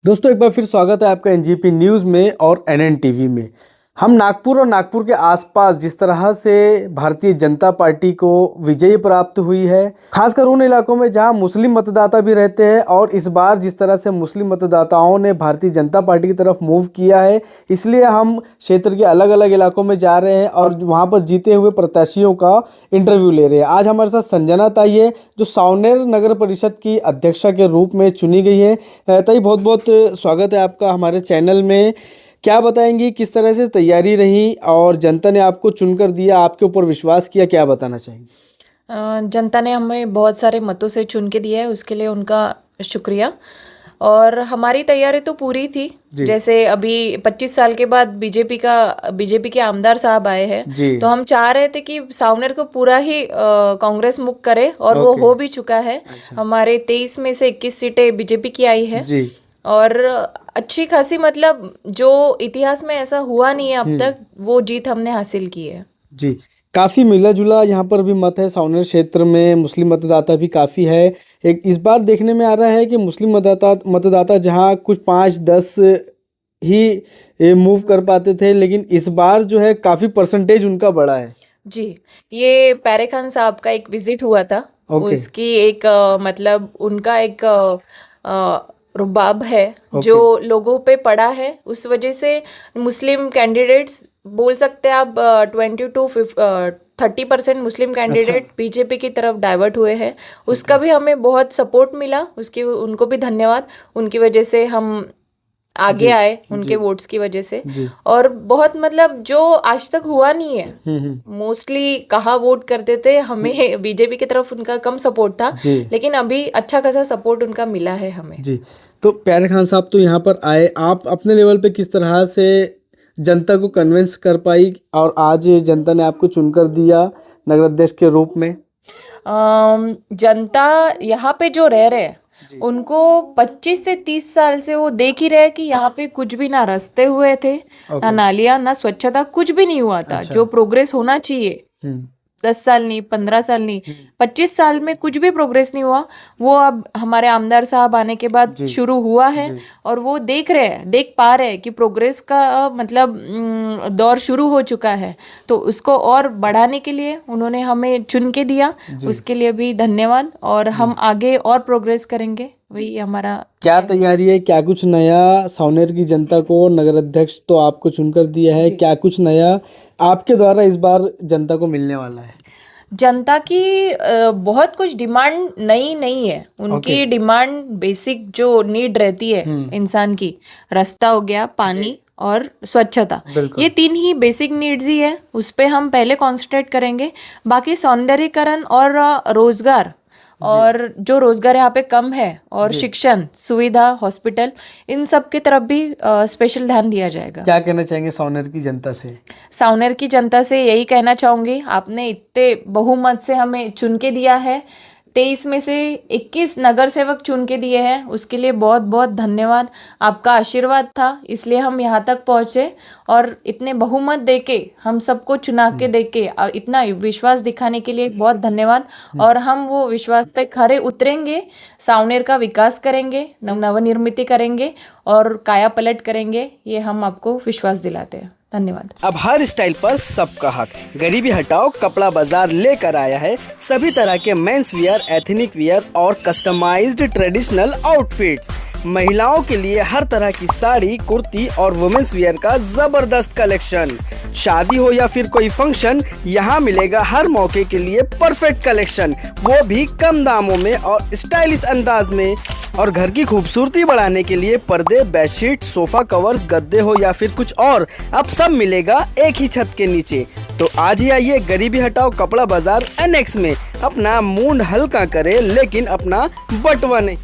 दोस्तों एक बार फिर स्वागत है आपका एनजीपी न्यूज़ में और एनएन टीवी में। हम नागपुर और नागपुर के आसपास जिस तरह से भारतीय जनता पार्टी को विजय प्राप्त हुई है, खासकर उन इलाकों में जहां मुस्लिम मतदाता भी रहते हैं, और इस बार जिस तरह से मुस्लिम मतदाताओं ने भारतीय जनता पार्टी की तरफ मूव किया है, इसलिए हम क्षेत्र के अलग अलग इलाकों में जा रहे हैं और वहां पर जीते हुए प्रत्याशियों का इंटरव्यू ले रहे हैं। आज हमारे साथ संजना ताई है, जो सावनेर नगर परिषद की अध्यक्षा के रूप में चुनी गई है। ताई, बहुत बहुत स्वागत है आपका हमारे चैनल में। क्या बताएंगी किस तरह से तैयारी रही और जनता ने आपको चुनकर दिया, आपके ऊपर विश्वास किया, क्या बताना चाहेंगे? जनता ने हमें बहुत सारे मतों से चुन के दिया है, उसके लिए उनका शुक्रिया। और हमारी तैयारी तो पूरी थी। जैसे अभी 25 साल के बाद बीजेपी के आमदार साहब आए हैं, तो हम चाह रहे थे कि सावनेर को पूरा ही कांग्रेस मुक्त करे, और वो हो भी चुका है। हमारे 23 में से 21 सीटें बीजेपी की आई है और अच्छी खासी, मतलब जो इतिहास में ऐसा हुआ नहीं है अब तक, वो जीत हमने हासिल की है। जी, काफ़ी मिला जुला यहाँ पर भी मत है। सावनेर क्षेत्र में मुस्लिम मतदाता भी काफ़ी है। एक इस बार देखने में आ रहा है कि मुस्लिम मतदाता जहाँ कुछ 5-10 ही मूव कर पाते थे, लेकिन इस बार जो है काफ़ी परसेंटेज उनका बढ़ा है। जी, ये पैरे खान साहब का एक विजिट हुआ था। उसकी एक मतलब उनका एक रुबाब है जो लोगों पे पड़ा है, उस वजह से मुस्लिम कैंडिडेट्स बोल सकते हैं आप 20-30% मुस्लिम कैंडिडेट बीजेपी की तरफ डाइवर्ट हुए हैं। उसका भी हमें बहुत सपोर्ट मिला, उनको भी धन्यवाद। उनकी वजह से हम आगे आए, उनके वोट्स की वजह से। और बहुत, मतलब जो आज तक हुआ नहीं है। मोस्टली कहा वोट करते थे, हमें बीजेपी की तरफ उनका कम सपोर्ट था, लेकिन अभी अच्छा खासा सपोर्ट उनका मिला है हमें। जी, तो प्यारे खान साहब तो यहाँ पर आए, आप अपने लेवल पे किस तरह से जनता को कन्विंस कर पाई और आज जनता ने आपको चुनकर दिया नगर अध्यक्ष के रूप में? जनता यहाँ पे जो रह रहे हैं, उनको 25 से 30 साल से वो देख ही रहे कि यहाँ पे कुछ भी ना रास्ते हुए थे, ना नालियाँ, ना स्वच्छता, कुछ भी नहीं हुआ था। जो प्रोग्रेस होना चाहिए 10 साल नहीं, 15 साल नहीं, 25 साल में कुछ भी प्रोग्रेस नहीं हुआ, वो अब हमारे आमदार साहब आने के बाद शुरू हुआ है। और वो देख पा रहे हैं कि प्रोग्रेस का मतलब दौर शुरू हो चुका है। तो उसको और बढ़ाने के लिए उन्होंने हमें चुन के दिया, उसके लिए भी धन्यवाद। और हम आगे और प्रोग्रेस करेंगे, वही हमारा। क्या तैयारी है, क्या कुछ नया सावनेर की जनता को? नगर अध्यक्ष तो आपको चुनकर दिया है, क्या कुछ नया आपके द्वारा इस बार जनता को मिलने वाला है? जनता की बहुत कुछ डिमांड नई नहीं है। उनकी डिमांड बेसिक जो नीड रहती है इंसान की, रास्ता हो गया, पानी और स्वच्छता, ये 3 ही बेसिक नीड्स ही है। उस पे हम पहले कॉन्सेंट्रेट करेंगे। बाकी सौंदर्यीकरण और रोजगार, और जो रोजगार यहाँ पे कम है, और शिक्षण सुविधा, हॉस्पिटल, इन सब की तरफ भी स्पेशल ध्यान दिया जाएगा। क्या कहना चाहेंगे सावनेर की जनता से? सावनेर की जनता से यही कहना चाहूँगी, आपने इतने बहुमत से हमें चुन के दिया है। 23 में से 21 नगर सेवक चुन के दिए हैं, उसके लिए बहुत बहुत धन्यवाद। आपका आशीर्वाद था, इसलिए हम यहाँ तक पहुँचे, और इतने बहुमत देके हम सबको चुना के देके और इतना विश्वास दिखाने के लिए बहुत धन्यवाद। और हम वो विश्वास पे खरे उतरेंगे, सावनेर का विकास करेंगे, नवनिर्मित करेंगे और काया पलट करेंगे, ये हम आपको विश्वास दिलाते हैं। धन्यवाद। अब हर स्टाइल पर सबका हक, गरीबी हटाओ कपड़ा बाजार लेकर आया है सभी तरह के मेंस वियर, एथनिक वियर और कस्टमाइज्ड ट्रेडिशनल आउटफिट्स। महिलाओं के लिए हर तरह की साड़ी, कुर्ती और वुमेन्स वियर का जबरदस्त कलेक्शन। शादी हो या फिर कोई फंक्शन, यहाँ मिलेगा हर मौके के लिए परफेक्ट कलेक्शन, वो भी कम दामों में और स्टाइलिश अंदाज में। और घर की खूबसूरती बढ़ाने के लिए पर्दे, बेडशीट, सोफा कवर्स, गद्दे हो या फिर कुछ और, अब सब मिलेगा एक ही छत के नीचे। तो आज ही आइए गरीबी हटाओ कपड़ा बाजार एनेक्स में, अपना मूड हल्का करे लेकिन अपना बटवा नहीं।